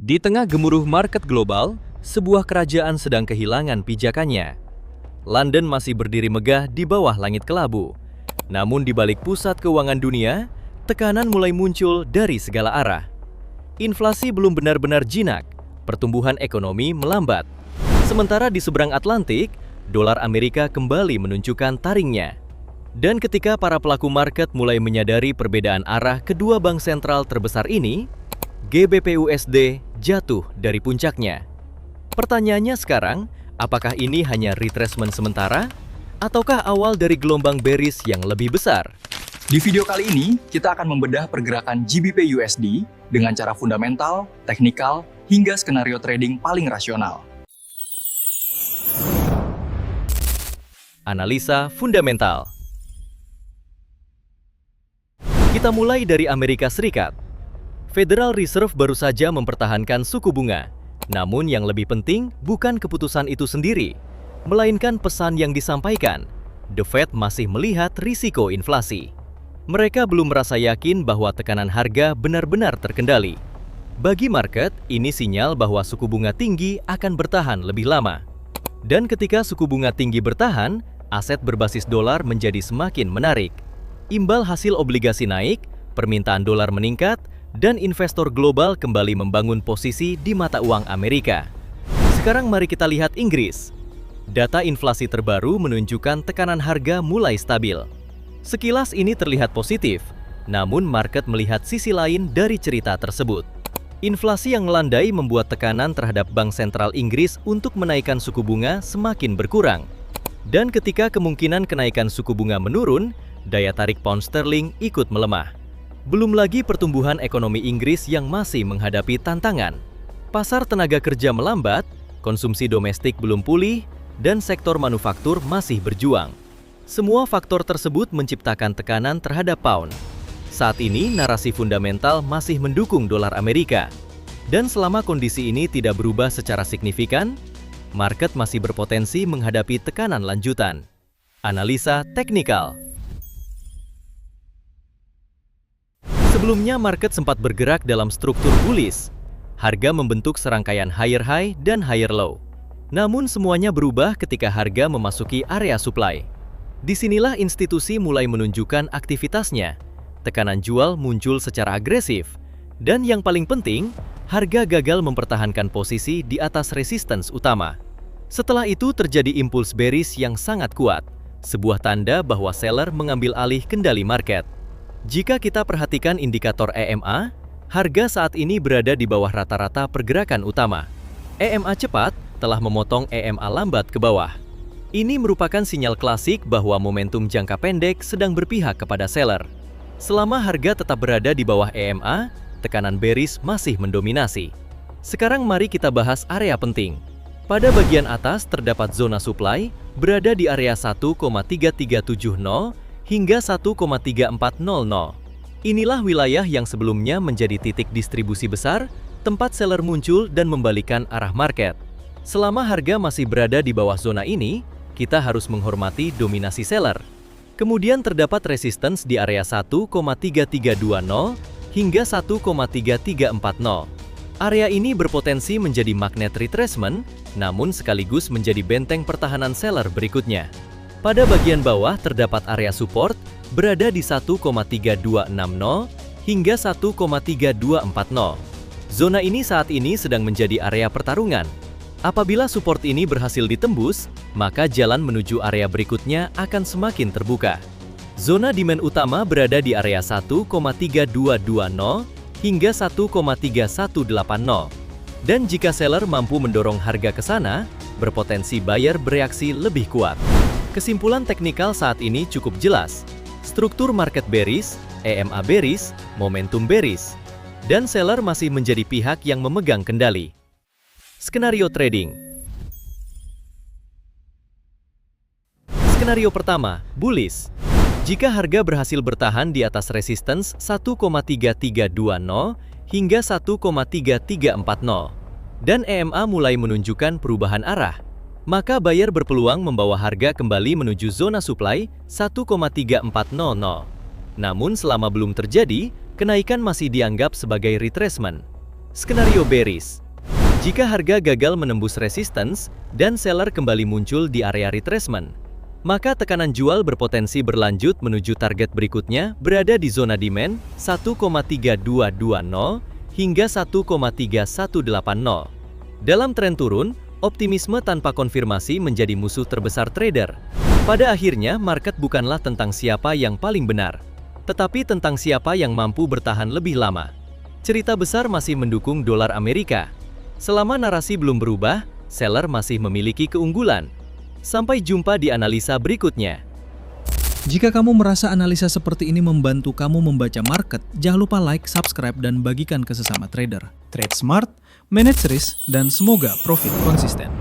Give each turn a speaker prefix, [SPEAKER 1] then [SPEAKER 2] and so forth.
[SPEAKER 1] Di tengah gemuruh market global, sebuah kerajaan sedang kehilangan pijakannya. London masih berdiri megah di bawah langit kelabu. Namun di balik pusat keuangan dunia, tekanan mulai muncul dari segala arah. Inflasi belum benar-benar jinak, pertumbuhan ekonomi melambat. Sementara di seberang Atlantik, dolar Amerika kembali menunjukkan taringnya. Dan ketika para pelaku market mulai menyadari perbedaan arah kedua bank sentral terbesar ini, GBP/USD jatuh dari puncaknya. Pertanyaannya sekarang, apakah ini hanya retracement sementara? Ataukah awal dari gelombang bearish yang lebih besar?
[SPEAKER 2] Di video kali ini, kita akan membedah pergerakan GBP/USD dengan cara fundamental, teknikal, hingga skenario trading paling rasional.
[SPEAKER 1] Analisa fundamental. Kita mulai dari Amerika Serikat. Federal Reserve baru saja mempertahankan suku bunga. Namun yang lebih penting bukan keputusan itu sendiri, melainkan pesan yang disampaikan. The Fed masih melihat risiko inflasi. Mereka belum merasa yakin bahwa tekanan harga benar-benar terkendali. Bagi market, ini sinyal bahwa suku bunga tinggi akan bertahan lebih lama. Dan ketika suku bunga tinggi bertahan, aset berbasis dolar menjadi semakin menarik. Imbal hasil obligasi naik, permintaan dolar meningkat, dan investor global kembali membangun posisi di mata uang Amerika. Sekarang mari kita lihat Inggris. Data inflasi terbaru menunjukkan tekanan harga mulai stabil. Sekilas ini terlihat positif, namun market melihat sisi lain dari cerita tersebut. Inflasi yang melandai membuat tekanan terhadap Bank Sentral Inggris untuk menaikkan suku bunga semakin berkurang. Dan ketika kemungkinan kenaikan suku bunga menurun, daya tarik pound sterling ikut melemah. Belum lagi pertumbuhan ekonomi Inggris yang masih menghadapi tantangan. Pasar tenaga kerja melambat, konsumsi domestik belum pulih, dan sektor manufaktur masih berjuang. Semua faktor tersebut menciptakan tekanan terhadap pound. Saat ini, narasi fundamental masih mendukung dolar Amerika. Dan selama kondisi ini tidak berubah secara signifikan, market masih berpotensi menghadapi tekanan lanjutan. Analisa teknikal. Sebelumnya, market sempat bergerak dalam struktur bullish. Harga membentuk serangkaian higher high dan higher low. Namun semuanya berubah ketika harga memasuki area supply. Disinilah institusi mulai menunjukkan aktivitasnya. Tekanan jual muncul secara agresif. Dan yang paling penting, harga gagal mempertahankan posisi di atas resistance utama. Setelah itu terjadi impuls bearish yang sangat kuat. Sebuah tanda bahwa seller mengambil alih kendali market. Jika kita perhatikan indikator EMA, harga saat ini berada di bawah rata-rata pergerakan utama. EMA cepat telah memotong EMA lambat ke bawah. Ini merupakan sinyal klasik bahwa momentum jangka pendek sedang berpihak kepada seller. Selama harga tetap berada di bawah EMA, tekanan bearish masih mendominasi. Sekarang mari kita bahas area penting. Pada bagian atas terdapat zona supply berada di area 1,3370 hingga 1,3400. Inilah wilayah yang sebelumnya menjadi titik distribusi besar, tempat seller muncul dan membalikan arah market. Selama harga masih berada di bawah zona ini, kita harus menghormati dominasi seller. Kemudian terdapat resistance di area 1,3320 hingga 1,3340. Area ini berpotensi menjadi magnet retracement, namun sekaligus menjadi benteng pertahanan seller berikutnya. Pada bagian bawah terdapat area support berada di 1,3260 hingga 1,3240. Zona ini saat ini sedang menjadi area pertarungan. Apabila support ini berhasil ditembus, maka jalan menuju area berikutnya akan semakin terbuka. Zona demand utama berada di area 1,3220 hingga 1,3180. Dan jika seller mampu mendorong harga ke sana, berpotensi buyer bereaksi lebih kuat. Kesimpulan teknikal saat ini cukup jelas. Struktur market bearish, EMA bearish, momentum bearish, dan seller masih menjadi pihak yang memegang kendali. Skenario trading. Skenario pertama, bullish. Jika harga berhasil bertahan di atas resistance 1,3320 hingga 1,3340 dan EMA mulai menunjukkan perubahan arah, maka buyer berpeluang membawa harga kembali menuju zona supply 1,3400. Namun selama belum terjadi, kenaikan masih dianggap sebagai retracement. Skenario bearish. Jika harga gagal menembus resistance dan seller kembali muncul di area retracement, maka tekanan jual berpotensi berlanjut menuju target berikutnya berada di zona demand 1,3220 hingga 1,3180. Dalam tren turun, optimisme tanpa konfirmasi menjadi musuh terbesar trader. Pada akhirnya, market bukanlah tentang siapa yang paling benar, tetapi tentang siapa yang mampu bertahan lebih lama. Cerita besar masih mendukung dolar Amerika. Selama narasi belum berubah, seller masih memiliki keunggulan. Sampai jumpa di analisa berikutnya.
[SPEAKER 3] Jika kamu merasa analisa seperti ini membantu kamu membaca market, jangan lupa like, subscribe, dan bagikan ke sesama trader. Trade smart, manage risk, dan semoga profit konsisten.